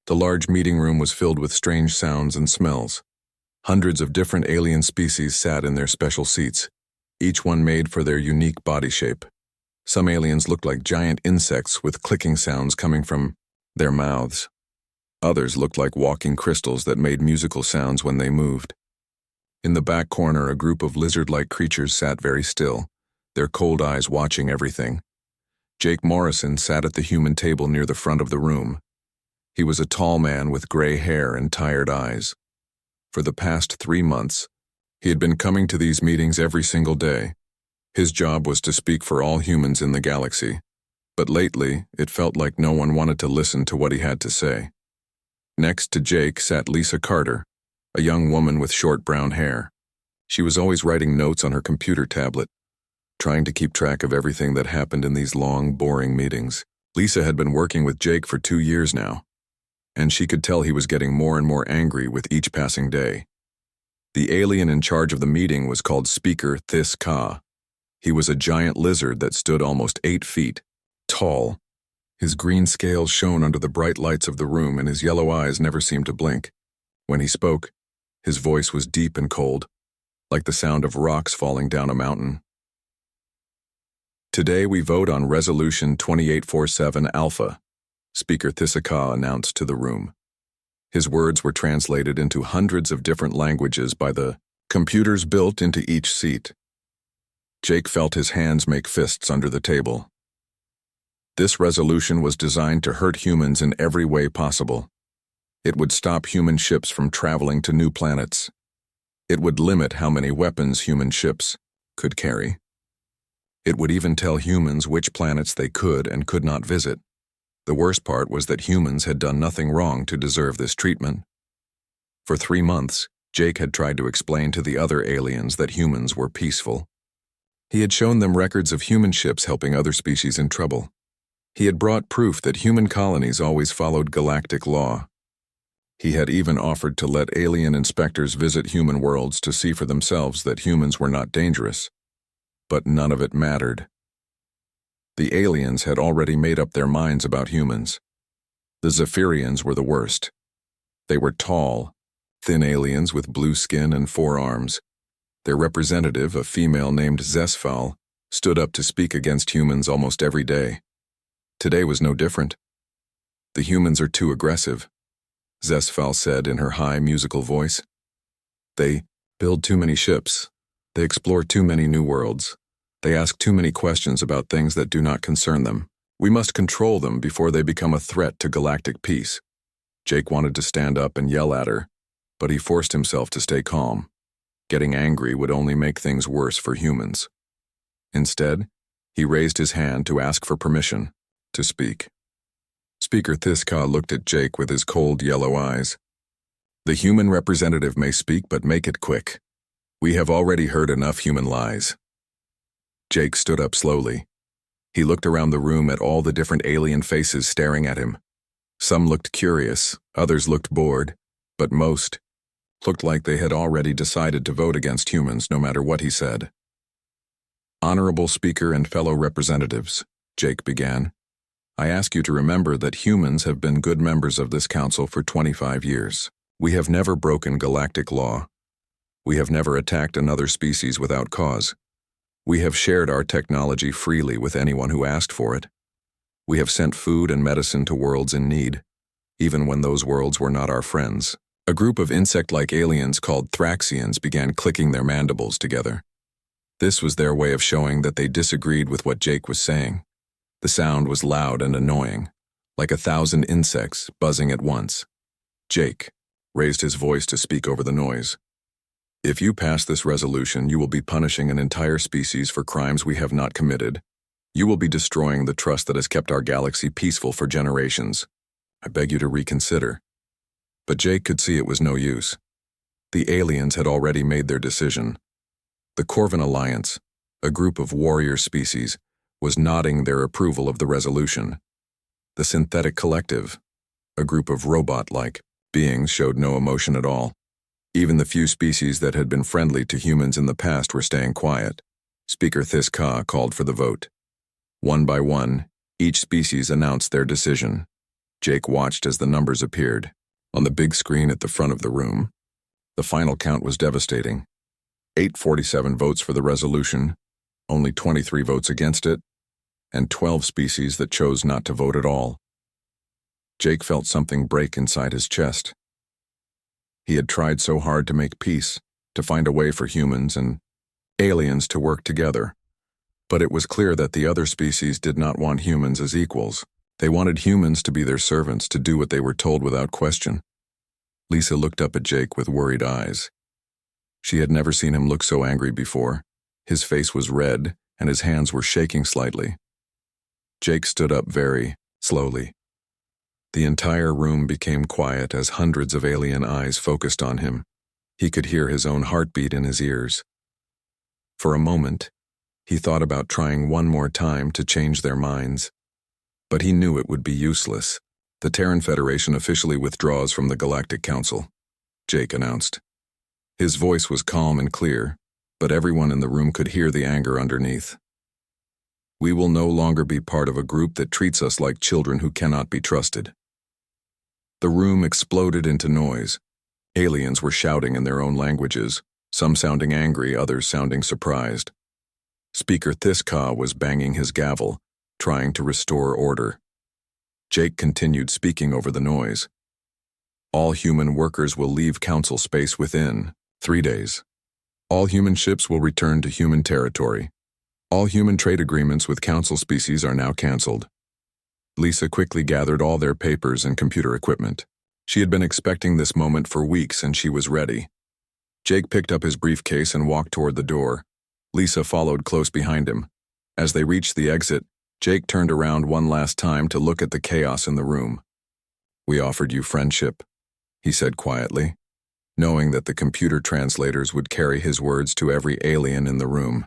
The large meeting room was filled with strange sounds and smells. Hundreds of different alien species sat in their special seats, each one made for their unique body shape. Some aliens looked like giant insects with clicking sounds coming from their mouths. Others looked like walking crystals that made musical sounds when they moved. In the back corner, a group of lizard-like creatures sat very still, their cold eyes watching everything. Jake Morrison sat at the human table near the front of the room. He was a tall man with gray hair and tired eyes. For the past 3 months, he had been coming to these meetings every single day. His job was to speak for all humans in the galaxy, but lately it felt like no one wanted to listen to what he had to say. Next to Jake sat Lisa Carter, a young woman with short brown hair. She was always writing notes on her computer tablet, trying to keep track of everything that happened in these long, boring meetings. Lisa had been working with Jake for 2 years now, and she could tell he was getting more and more angry with each passing day. The alien in charge of the meeting was called Speaker This Ka. He was a giant lizard that stood almost 8 feet tall. His green scales shone under the bright lights of the room, and his yellow eyes never seemed to blink. When he spoke, his voice was deep and cold, like the sound of rocks falling down a mountain. Today we vote on Resolution 2847 Alpha, Speaker This Ka announced to the room. His words were translated into hundreds of different languages by the computers built into each seat. Jake felt his hands make fists under the table. This resolution was designed to hurt humans in every way possible. It would stop human ships from traveling to new planets. It would limit how many weapons human ships could carry. It would even tell humans which planets they could and could not visit. The worst part was that humans had done nothing wrong to deserve this treatment. For 3 months, Jake had tried to explain to the other aliens that humans were peaceful. He had shown them records of human ships helping other species in trouble. He had brought proof that human colonies always followed galactic law. He had even offered to let alien inspectors visit human worlds to see for themselves that humans were not dangerous. But none of it mattered. The aliens had already made up their minds about humans. The Zephyrians were the worst. They were tall, thin aliens with blue skin and 4 arms. Their representative, a female named Zesfal, stood up to speak against humans almost every day. Today was no different. The humans are too aggressive, Zesfal said in her high musical voice. They build too many ships. They explore too many new worlds. They ask too many questions about things that do not concern them. We must control them before they become a threat to galactic peace. Jake wanted to stand up and yell at her, but he forced himself to stay calm. Getting angry would only make things worse for humans. Instead, he raised his hand to ask for permission to speak. Speaker This Ka looked at Jake with his cold yellow eyes. The human representative may speak, but make it quick. We have already heard enough human lies. Jake stood up slowly. He looked around the room at all the different alien faces staring at him. Some looked curious, others looked bored, but most looked like they had already decided to vote against humans no matter what he said. Honorable Speaker and fellow representatives, Jake began, I ask you to remember that humans have been good members of this council for 25 years. We have never broken galactic law. We have never attacked another species without cause. We have shared our technology freely with anyone who asked for it. We have sent food and medicine to worlds in need, even when those worlds were not our friends. A group of insect-like aliens called Thraxians began clicking their mandibles together. This was their way of showing that they disagreed with what Jake was saying. The sound was loud and annoying, like 1,000 insects buzzing at once. Jake raised his voice to speak over the noise. If you pass this resolution, you will be punishing an entire species for crimes we have not committed. You will be destroying the trust that has kept our galaxy peaceful for generations. I beg you to reconsider. But Jake could see it was no use. The aliens had already made their decision. The Corvin Alliance, a group of warrior species, was nodding their approval of the resolution. The Synthetic Collective, a group of robot-like beings, showed no emotion at all. Even the few species that had been friendly to humans in the past were staying quiet. Speaker This Ka called for the vote. One by one, each species announced their decision. Jake watched as the numbers appeared. On the big screen at the front of the room, the final count was devastating. 847 votes for the resolution, only 23 votes against it, and 12 species that chose not to vote at all. Jake felt something break inside his chest. He had tried so hard to make peace, to find a way for humans and aliens to work together. But it was clear that the other species did not want humans as equals. They wanted humans to be their servants, to do what they were told without question. Lisa looked up at Jake with worried eyes. She had never seen him look so angry before. His face was red, and his hands were shaking slightly. Jake stood up very slowly. The entire room became quiet as hundreds of alien eyes focused on him. He could hear his own heartbeat in his ears. For a moment, he thought about trying one more time to change their minds. But he knew it would be useless. The Terran Federation officially withdraws from the Galactic Council, Jake announced. His voice was calm and clear, but everyone in the room could hear the anger underneath. We will no longer be part of a group that treats us like children who cannot be trusted. The room exploded into noise. Aliens were shouting in their own languages, some sounding angry, others sounding surprised. Speaker Thiska was banging his gavel, trying to restore order. Jake continued speaking over the noise. All human workers will leave council space within 3 days. All human ships will return to human territory. All human trade agreements with council species are now canceled. Lisa quickly gathered all their papers and computer equipment. She had been expecting this moment for weeks, and she was ready. Jake picked up his briefcase and walked toward the door. Lisa followed close behind him. As they reached the exit, Jake turned around one last time to look at the chaos in the room. "We offered you friendship," he said quietly, knowing that the computer translators would carry his words to every alien in the room.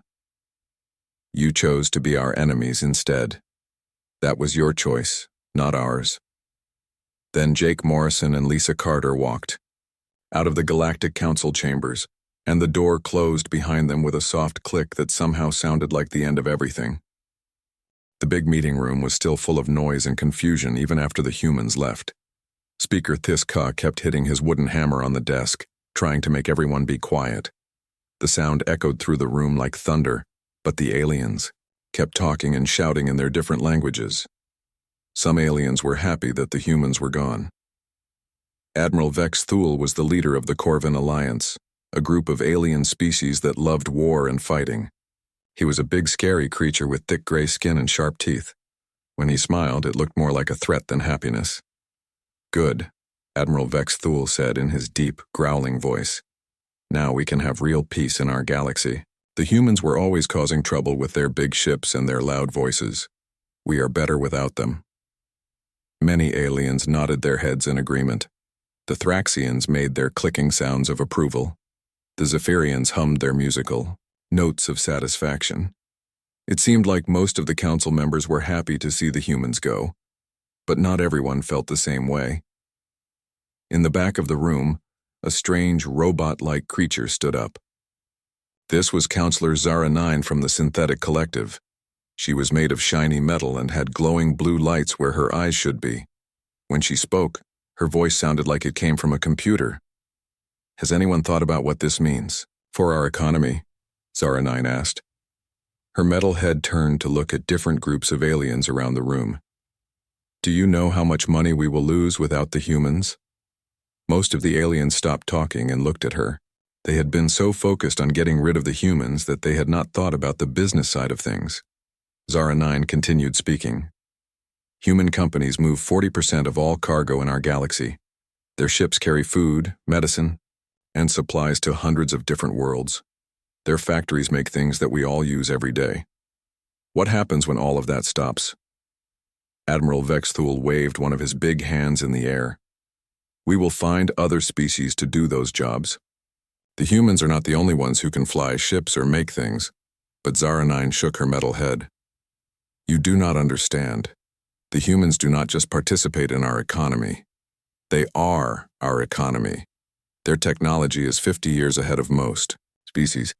"You chose to be our enemies instead. That was your choice, not ours." Then Jake Morrison and Lisa Carter walked out of the Galactic Council chambers, and the door closed behind them with a soft click that somehow sounded like the end of everything. The big meeting room was still full of noise and confusion even after the humans left. Speaker Thiska kept hitting his wooden hammer on the desk, trying to make everyone be quiet. The sound echoed through the room like thunder, but the aliens kept talking and shouting in their different languages. Some aliens were happy that the humans were gone. Admiral Vex Thule was the leader of the Corvin Alliance, a group of alien species that loved war and fighting. He was a big, scary creature with thick gray skin and sharp teeth. When he smiled, it looked more like a threat than happiness. "Good," Admiral Vex Thule said in his deep, growling voice. "Now we can have real peace in our galaxy. The humans were always causing trouble with their big ships and their loud voices. We are better without them." Many aliens nodded their heads in agreement. The Thraxians made their clicking sounds of approval. The Zephyrians hummed their musical notes of satisfaction. It seemed like most of the council members were happy to see the humans go, but not everyone felt the same way. In the back of the room, a strange robot-like creature stood up. This was Counselor Zara 9 from the Synthetic Collective. She was made of shiny metal and had glowing blue lights where her eyes should be. When she spoke, her voice sounded like it came from a computer. "Has anyone thought about what this means for our economy?" Zara 9 asked. Her metal head turned to look at different groups of aliens around the room. "Do you know how much money we will lose without the humans?" Most of the aliens stopped talking and looked at her. They had been so focused on getting rid of the humans that they had not thought about the business side of things. Zara 9 continued speaking. "Human companies move 40% of all cargo in our galaxy. Their ships carry food, medicine, and supplies to hundreds of different worlds. Their factories make things that we all use every day. What happens when all of that stops?" Admiral Vex Thule waved one of his big hands in the air. "We will find other species to do those jobs. The humans are not the only ones who can fly ships or make things." But Zara 9 shook her metal head. "You do not understand. The humans do not just participate in our economy. They are our economy. Their technology is 50 years ahead of most species.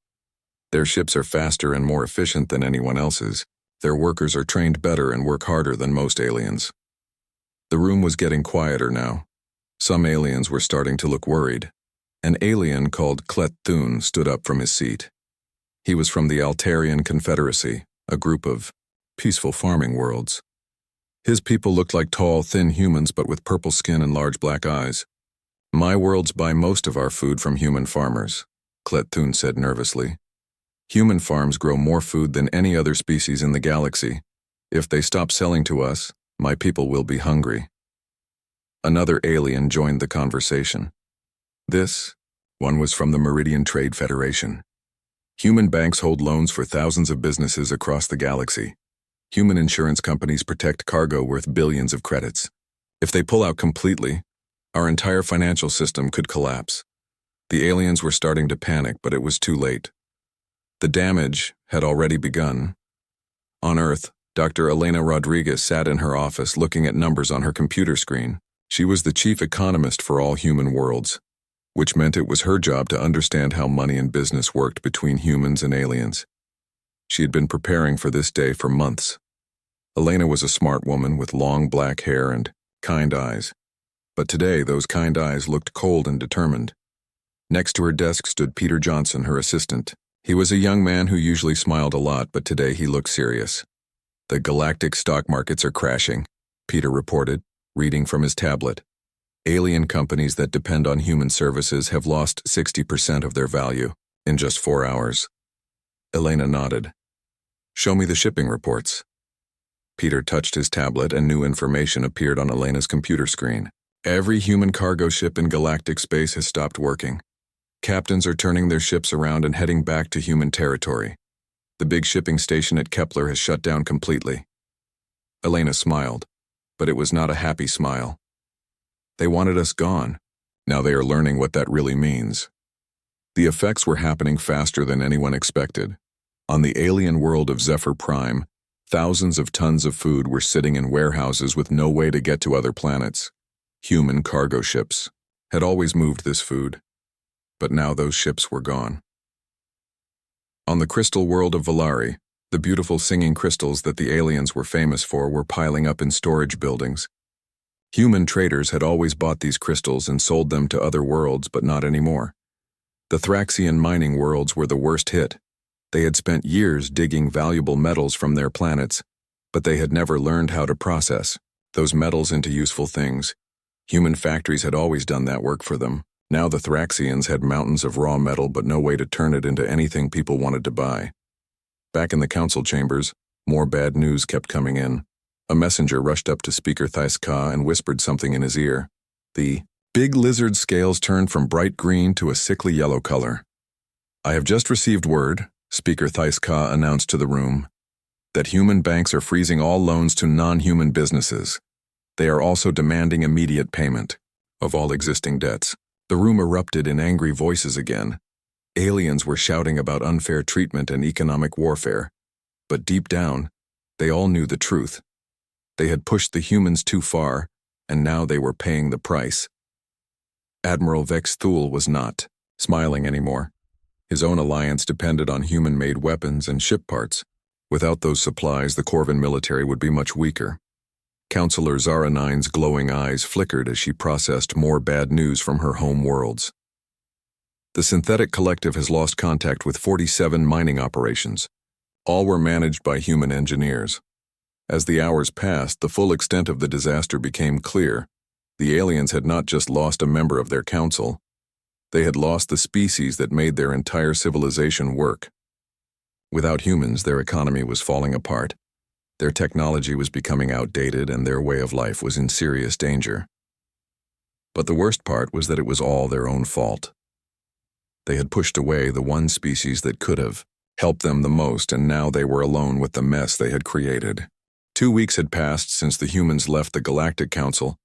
Their ships are faster and more efficient than anyone else's. Their workers are trained better and work harder than most aliens. The room was getting quieter now. Some aliens were starting to look worried. An alien called Klet Thun stood up from his seat. He was from the Altarian Confederacy, a group of peaceful farming worlds. His people looked like tall, thin humans but with purple skin and large black eyes. "My worlds buy most of our food from human farmers," Klet Thun said nervously. "Human farms grow more food than any other species in the galaxy. If they stop selling to us, my people will be hungry." Another alien joined the conversation. This one was from the Meridian Trade Federation. Human banks hold loans for thousands of businesses across the galaxy. Human insurance companies protect cargo worth billions of credits. If they pull out completely, our entire financial system could collapse. The aliens were starting to panic, but it was too late. The damage had already begun. On Earth, Dr. Elena Rodriguez sat in her office looking at numbers on her computer screen. She was the chief economist for all human worlds, which meant it was her job to understand how money and business worked between humans and aliens. She had been preparing for this day for months. Elena was a smart woman with long black hair and kind eyes. But today, those kind eyes looked cold and determined. Next to her desk stood Peter Johnson, her assistant. He was a young man who usually smiled a lot, but today he looked serious. "The galactic stock markets are crashing," Peter reported, reading from his tablet. "Alien companies that depend on human services have lost 60% of their value in just 4 hours." Elena nodded. "Show me the shipping reports." Peter touched his tablet and new information appeared on Elena's computer screen. "Every human cargo ship in galactic space has stopped working. Captains are turning their ships around and heading back to human territory. The big shipping station at Kepler has shut down completely." Elena smiled, but it was not a happy smile. "They wanted us gone. Now they are learning what that really means." The effects were happening faster than anyone expected. On the alien world of Zephyr Prime, thousands of tons of food were sitting in warehouses with no way to get to other planets. Human cargo ships had always moved this food, but now those ships were gone. On the crystal world of Valari, the beautiful singing crystals that the aliens were famous for were piling up in storage buildings. Human traders had always bought these crystals and sold them to other worlds, but not anymore. The Thraxian mining worlds were the worst hit. They had spent years digging valuable metals from their planets, but they had never learned how to process those metals into useful things. Human factories had always done that work for them. Now the Thraxians had mountains of raw metal but no way to turn it into anything people wanted to buy. Back in the council chambers, more bad news kept coming in. A messenger rushed up to Speaker Thaiska and whispered something in his ear. The big lizard scales turned from bright green to a sickly yellow color. "I have just received word," Speaker Thaiska announced to the room, "that human banks are freezing all loans to non-human businesses. They are also demanding immediate payment of all existing debts." The room erupted in angry voices again. Aliens were shouting about unfair treatment and economic warfare. But deep down, they all knew the truth. They had pushed the humans too far, and now they were paying the price. Admiral Vex Thule was not smiling anymore. His own alliance depended on human-made weapons and ship parts. Without those supplies, the Corvin military would be much weaker. Counselor Zaranine's glowing eyes flickered as she processed more bad news from her home worlds. The Synthetic Collective has lost contact with 47 mining operations. All were managed by human engineers. As the hours passed, the full extent of the disaster became clear. The aliens had not just lost a member of their council. They had lost the species that made their entire civilization work. Without humans, their economy was falling apart. Their technology was becoming outdated and their way of life was in serious danger. But the worst part was that it was all their own fault. They had pushed away the one species that could have helped them the most, and now they were alone with the mess they had created. 2 weeks had passed since the humans left the Galactic Council,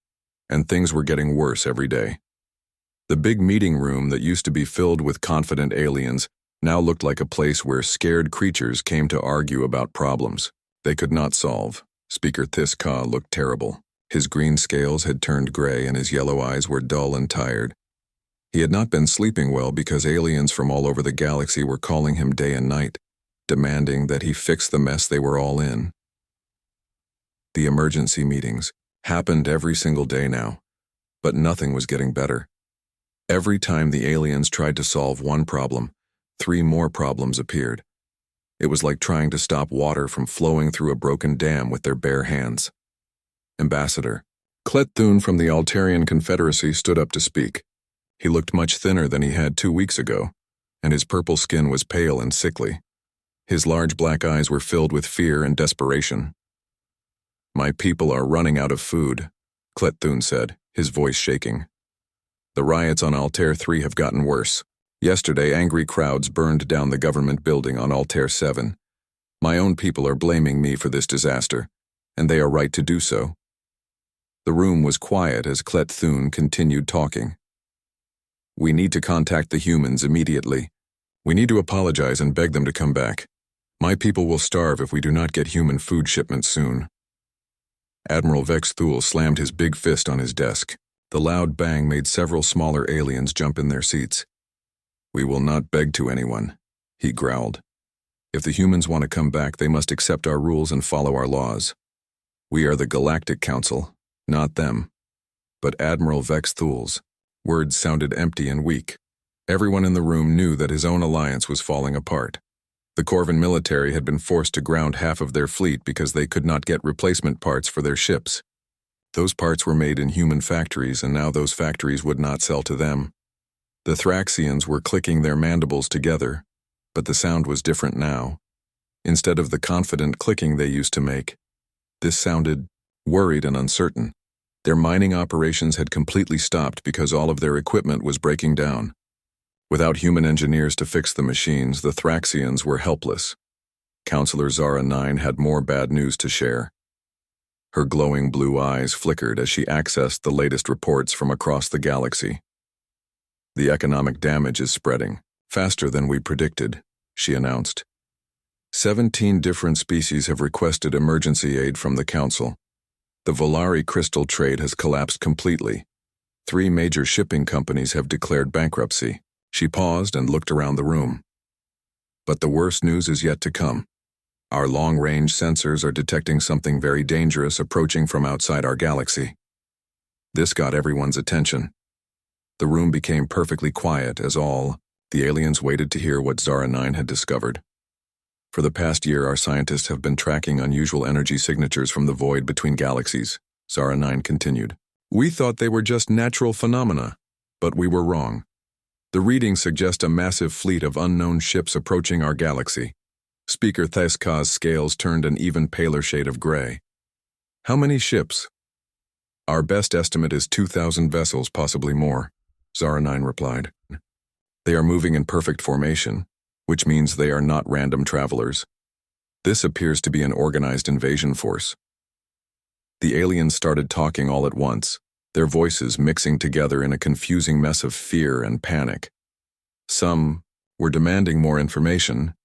and things were getting worse every day. The big meeting room that used to be filled with confident aliens now looked like a place where scared creatures came to argue about problems they could not solve. Speaker Thiska looked terrible. His green scales had turned gray and his yellow eyes were dull and tired. He had not been sleeping well because aliens from all over the galaxy were calling him day and night, demanding that he fix the mess they were all in. The emergency meetings. happened every single day now, but nothing was getting better. Every time the aliens tried to solve one problem, 3 more problems appeared. It was like trying to stop water from flowing through a broken dam with their bare hands. Ambassador Clet-Thun from the Altarian Confederacy stood up to speak. He looked much thinner than he had 2 weeks ago, and his purple skin was pale and sickly. His large black eyes were filled with fear and desperation. "My people are running out of food," Clet-Thun said, his voice shaking. "The riots on Altair 3 have gotten worse. Yesterday, angry crowds burned down the government building on Altair 7. My own people are blaming me for this disaster, and they are right to do so." The room was quiet as Clet-Thun continued talking. "We need to contact the humans immediately. We need to apologize and beg them to come back. My people will starve if we do not get human food shipments soon." Admiral Vex Thule slammed his big fist on his desk. The loud bang made several smaller aliens jump in their seats. "We will not beg to anyone," he growled. "If the humans want to come back, they must accept our rules and follow our laws. We are the Galactic Council, not them." But Admiral Vex Thule's words sounded empty and weak. Everyone in the room knew that his own alliance was falling apart. The Corvan military had been forced to ground half of their fleet because they could not get replacement parts for their ships. Those parts were made in human factories, and now those factories would not sell to them. The Thraxians were clicking their mandibles together, but the sound was different now. Instead of the confident clicking they used to make, this sounded worried and uncertain. Their mining operations had completely stopped because all of their equipment was breaking down. Without human engineers to fix the machines, the Thraxians were helpless. Counselor Zara 9 had more bad news to share. Her glowing blue eyes flickered as she accessed the latest reports from across the galaxy. "The economic damage is spreading, faster than we predicted," she announced. 17 different species have requested emergency aid from the Council. The Volari crystal trade has collapsed completely. 3 major shipping companies have declared bankruptcy. She paused and looked around the room. "But the worst news is yet to come. Our long-range sensors are detecting something very dangerous approaching from outside our galaxy." This got everyone's attention. The room became perfectly quiet as all the aliens waited to hear what Zara 9 had discovered. "For the past year, our scientists have been tracking unusual energy signatures from the void between galaxies," Zara 9 continued. "We thought they were just natural phenomena, but we were wrong. The readings suggest a massive fleet of unknown ships approaching our galaxy." Speaker Theska's scales turned an even paler shade of gray. "How many ships?" "Our best estimate is 2,000 vessels, possibly more," Zara 9 replied. "They are moving in perfect formation, which means they are not random travelers. This appears to be an organized invasion force." The aliens started talking all at once, their voices mixing together in a confusing mess of fear and panic. Some were demanding more information,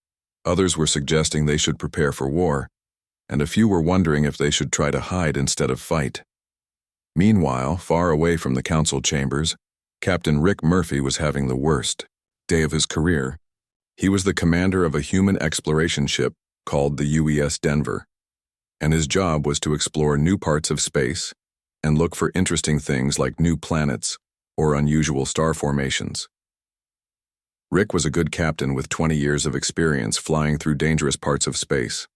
others were suggesting they should prepare for war, and a few were wondering if they should try to hide instead of fight. Meanwhile, far away from the council chambers, Captain Rick Murphy was having the worst day of his career. He was the commander of a human exploration ship called the UES Denver, and his job was to explore new parts of space and look for interesting things like new planets or unusual star formations. Rick was a good captain with 20 years of experience flying through dangerous parts of space.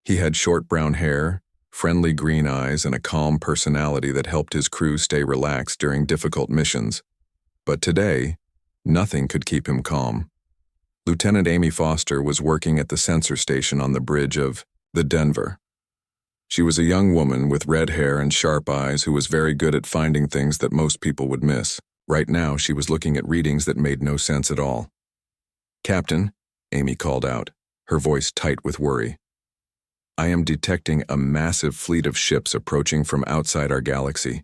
He had short brown hair, friendly green eyes, and a calm personality that helped his crew stay relaxed during difficult missions. But today, nothing could keep him calm. Lieutenant Amy Foster was working at the sensor station on the bridge of the Denver. She was a young woman with red hair and sharp eyes who was very good at finding things that most people would miss. Right now, she was looking at readings that made no sense at all. "Captain," Amy called out, her voice tight with worry. "I am detecting a massive fleet of ships approaching from outside our galaxy.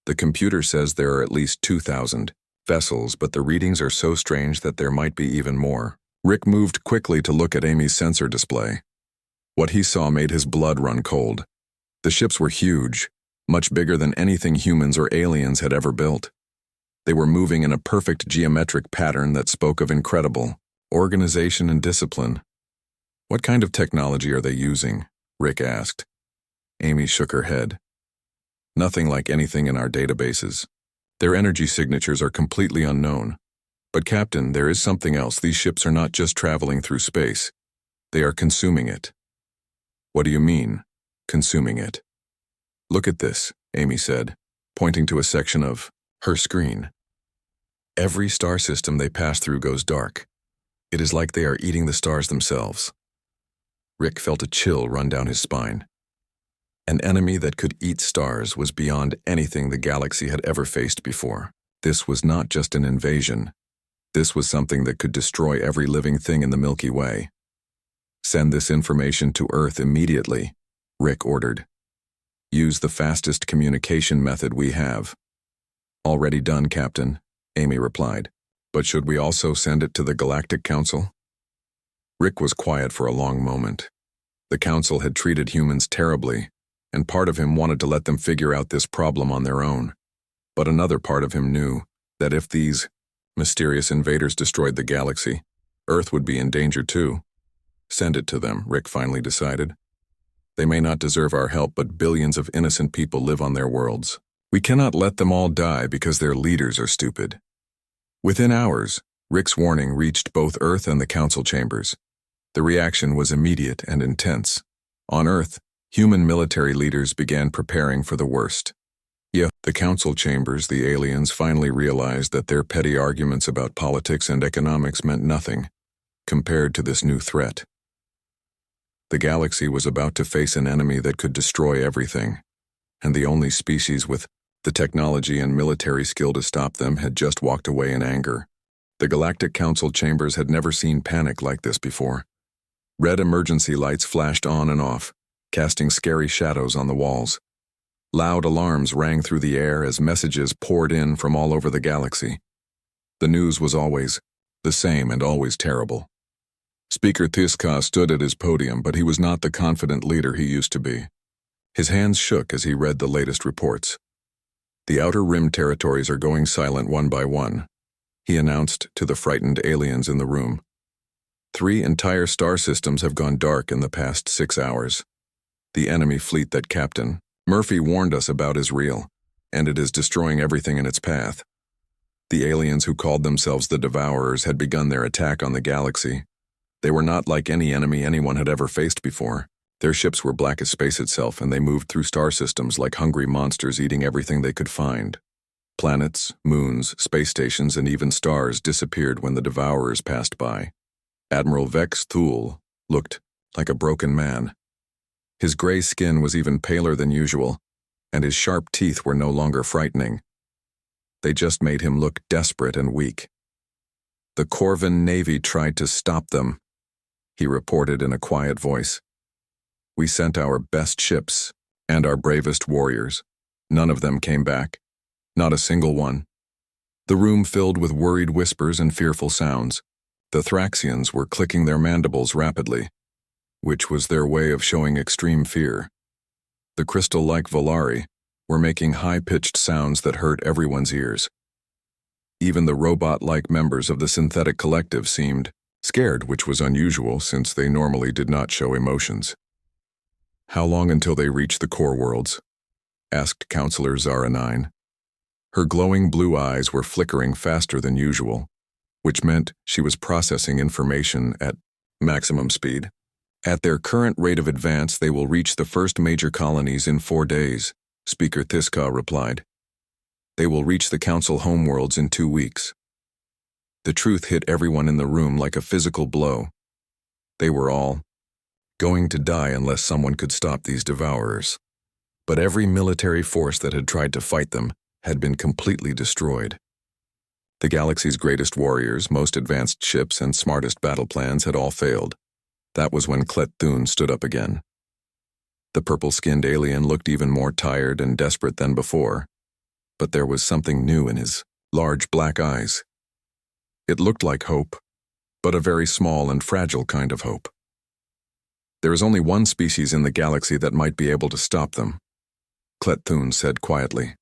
The computer says there are at least 2,000 vessels, but the readings are so strange that there might be even more." Rick moved quickly to look at Amy's sensor display. What he saw made his blood run cold. The ships were huge, much bigger than anything humans or aliens had ever built. They were moving in a perfect geometric pattern that spoke of incredible organization and discipline. "What kind of technology are they using?" Rick asked. Amy shook her head. Nothing like anything in our databases. Their energy signatures are completely unknown. But Captain, there is something else. These ships are not just traveling through space. They are consuming it. What do you mean, consuming it? Look at this, Amy said, pointing to a section of her screen. Every star system they pass through goes dark. It is like they are eating the stars themselves. Rick felt a chill run down his spine. An enemy that could eat stars was beyond anything the galaxy had ever faced before. This was not just an invasion. This was something that could destroy every living thing in the Milky Way. Send this information to Earth immediately, Rick ordered. Use the fastest communication method we have. Already done, Captain, Amy replied. But should we also send it to the Galactic Council? Rick was quiet for a long moment. The Council had treated humans terribly, and part of him wanted to let them figure out this problem on their own. But another part of him knew that if these mysterious invaders destroyed the galaxy, Earth would be in danger too. Send it to them, Rick finally decided. They may not deserve our help, but billions of innocent people live on their worlds. We cannot let them all die because their leaders are stupid. Within hours, Rick's warning reached both Earth and the Council chambers. The reaction was immediate and intense. On Earth, human military leaders began preparing for the worst. The Council chambers, the aliens finally realized that their petty arguments about politics and economics meant nothing compared to this new threat. The galaxy was about to face an enemy that could destroy everything, and the only species with the technology and military skill to stop them had just walked away in anger. The Galactic Council chambers had never seen panic like this before. Red emergency lights flashed on and off, casting scary shadows on the walls. Loud alarms rang through the air as messages poured in from all over the galaxy. The news was always the same and always terrible. Speaker Tiska stood at his podium, but he was not the confident leader he used to be. His hands shook as he read the latest reports. The Outer Rim territories are going silent one by one, he announced to the frightened aliens in the room. 3 entire star systems have gone dark in the past 6 hours. The enemy fleet that Captain Murphy warned us about is real, and it is destroying everything in its path. The aliens who called themselves the Devourers had begun their attack on the galaxy. They were not like any enemy anyone had ever faced before. Their ships were black as space itself, and they moved through star systems like hungry monsters eating everything they could find. Planets, moons, space stations, and even stars disappeared when the Devourers passed by. Admiral Vex Thule looked like a broken man. His gray skin was even paler than usual, and his sharp teeth were no longer frightening. They just made him look desperate and weak. The Corvin Navy tried to stop them, he reported in a quiet voice. We sent our best ships and our bravest warriors. None of them came back. Not a single one. The room filled with worried whispers and fearful sounds. The Thraxians were clicking their mandibles rapidly, which was their way of showing extreme fear. The crystal-like Volari were making high-pitched sounds that hurt everyone's ears. Even the robot-like members of the synthetic collective seemed scared, which was unusual since they normally did not show emotions. How long until they reach the core worlds? Asked Counselor Zara 9. Her glowing blue eyes were flickering faster than usual, which meant she was processing information at maximum speed. At their current rate of advance, they will reach the first major colonies in 4 days, Speaker Tiska replied. They will reach the Council homeworlds in 2 weeks. The truth hit everyone in the room like a physical blow. They were all going to die unless someone could stop these Devourers. But every military force that had tried to fight them had been completely destroyed. The galaxy's greatest warriors, most advanced ships, and smartest battle plans had all failed. That was when Klet Thun stood up again. The purple-skinned alien looked even more tired and desperate than before, but there was something new in his large black eyes. It looked like hope, but a very small and fragile kind of hope. There is only one species in the galaxy that might be able to stop them, Klet Thun said quietly.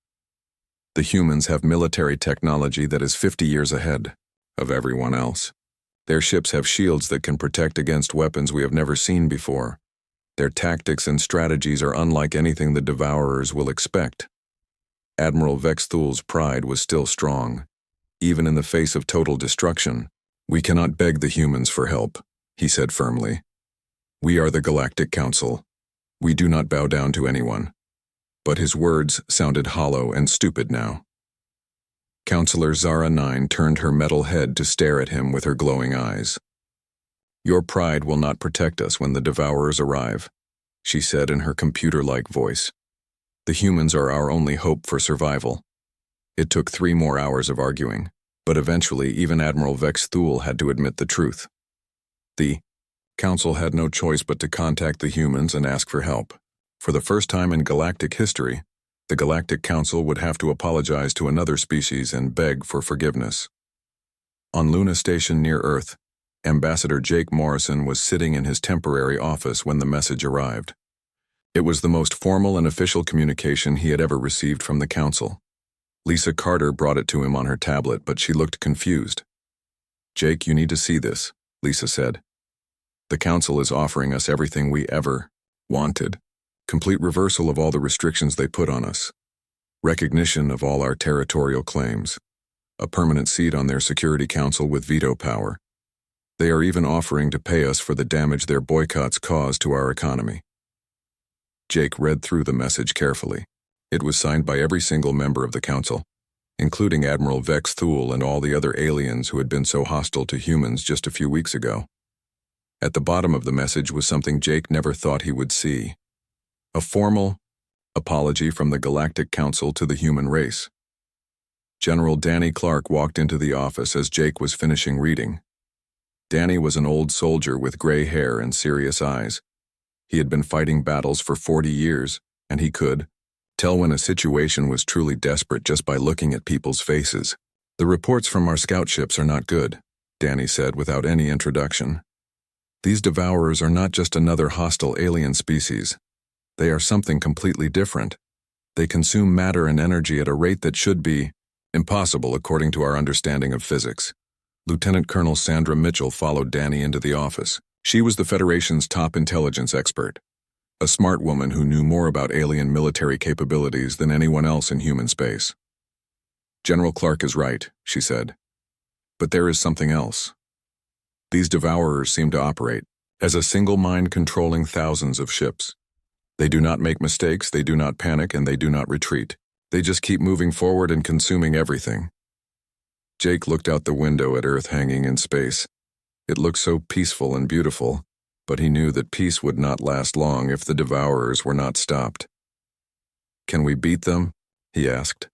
The humans have military technology that is 50 years ahead of everyone else. Their ships have shields that can protect against weapons we have never seen before. Their tactics and strategies are unlike anything the Devourers will expect. Admiral Vexthul's pride was still strong. Even in the face of total destruction, "We cannot beg the humans for help," he said firmly. "We are the Galactic Council. We do not bow down to anyone." But his words sounded hollow and stupid now. Counselor Zara 9 turned her metal head to stare at him with her glowing eyes. "Your pride will not protect us when the Devourers arrive," she said in her computer-like voice. "The humans are our only hope for survival." It took 3 more hours of arguing, but eventually even Admiral Vexthul had to admit the truth. The Council had no choice but to contact the humans and ask for help. For the first time in galactic history, the Galactic Council would have to apologize to another species and beg for forgiveness. On Luna Station near Earth, Ambassador Jake Morrison was sitting in his temporary office when the message arrived. It was the most formal and official communication he had ever received from the Council. Lisa Carter brought it to him on her tablet, but she looked confused. "Jake, you need to see this," Lisa said. "The Council is offering us everything we ever wanted. Complete reversal of all the restrictions they put on us. Recognition of all our territorial claims. A permanent seat on their Security Council with veto power. They are even offering to pay us for the damage their boycotts caused to our economy." Jake read through the message carefully. It was signed by every single member of the Council, including Admiral Vexthul and all the other aliens who had been so hostile to humans just a few weeks ago. At the bottom of the message was something Jake never thought he would see. A formal apology from the Galactic Council to the human race. General Danny Clark walked into the office as Jake was finishing reading. Danny was an old soldier with gray hair and serious eyes. He had been fighting battles for 40 years, and he could tell when a situation was truly desperate just by looking at people's faces. "The reports from our scout ships are not good," Danny said without any introduction. "These Devourers are not just another hostile alien species. They are something completely different. They consume matter and energy at a rate that should be impossible according to our understanding of physics." Lieutenant Colonel Sandra Mitchell followed Danny into the office. She was the Federation's top intelligence expert, a smart woman who knew more about alien military capabilities than anyone else in human space. "General Clark is right," she said. "But there is something else. These Devourers seem to operate as a single mind controlling thousands of ships. They do not make mistakes, they do not panic, and they do not retreat. They just keep moving forward and consuming everything." Jake looked out the window at Earth hanging in space. It looked so peaceful and beautiful, but he knew that peace would not last long if the Devourers were not stopped. "Can we beat them?" he asked.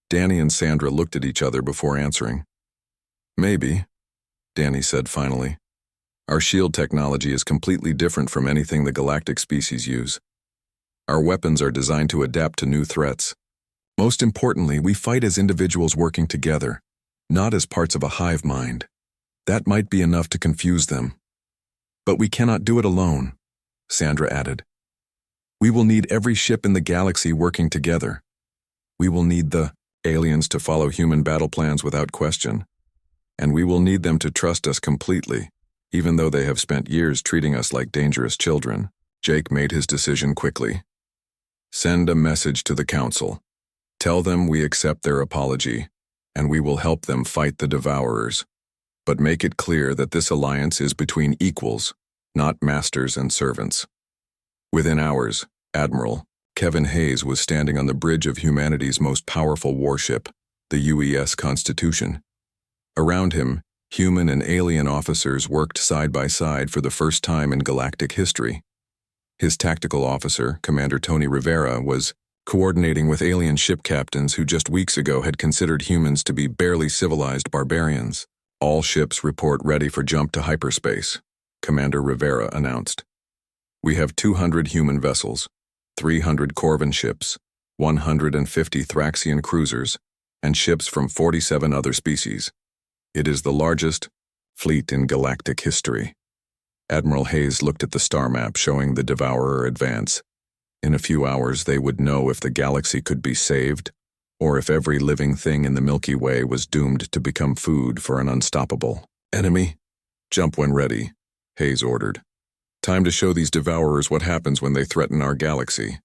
Danny and Sandra looked at each other before answering. "Maybe," Danny said finally. "Our shield technology is completely different from anything the galactic species use. Our weapons are designed to adapt to new threats. Most importantly, we fight as individuals working together, not as parts of a hive mind. That might be enough to confuse them. But we cannot do it alone," Sandra added. "We will need every ship in the galaxy working together. We will need the aliens to follow human battle plans without question. And we will need them to trust us completely, even though they have spent years treating us like dangerous children." Jake made his decision quickly. "Send a message to the Council. Tell them we accept their apology, and we will help them fight the Devourers. But make it clear that this alliance is between equals, not masters and servants." Within hours, Admiral Kevin Hayes was standing on the bridge of humanity's most powerful warship, the UES Constitution. Around him, human and alien officers worked side by side for the first time in galactic history. His tactical officer, Commander Tony Rivera, was coordinating with alien ship captains who just weeks ago had considered humans to be barely civilized barbarians. "All ships report ready for jump to hyperspace," Commander Rivera announced. "We have 200 human vessels, 300 Corvin ships, 150 Thraxian cruisers, and ships from 47 other species. It is the largest fleet in galactic history." Admiral Hayes looked at the star map showing the Devourer advance. In a few hours they would know if the galaxy could be saved, or if every living thing in the Milky Way was doomed to become food for an unstoppable enemy. "Jump when ready," Hayes ordered. "Time to show these Devourers what happens when they threaten our galaxy."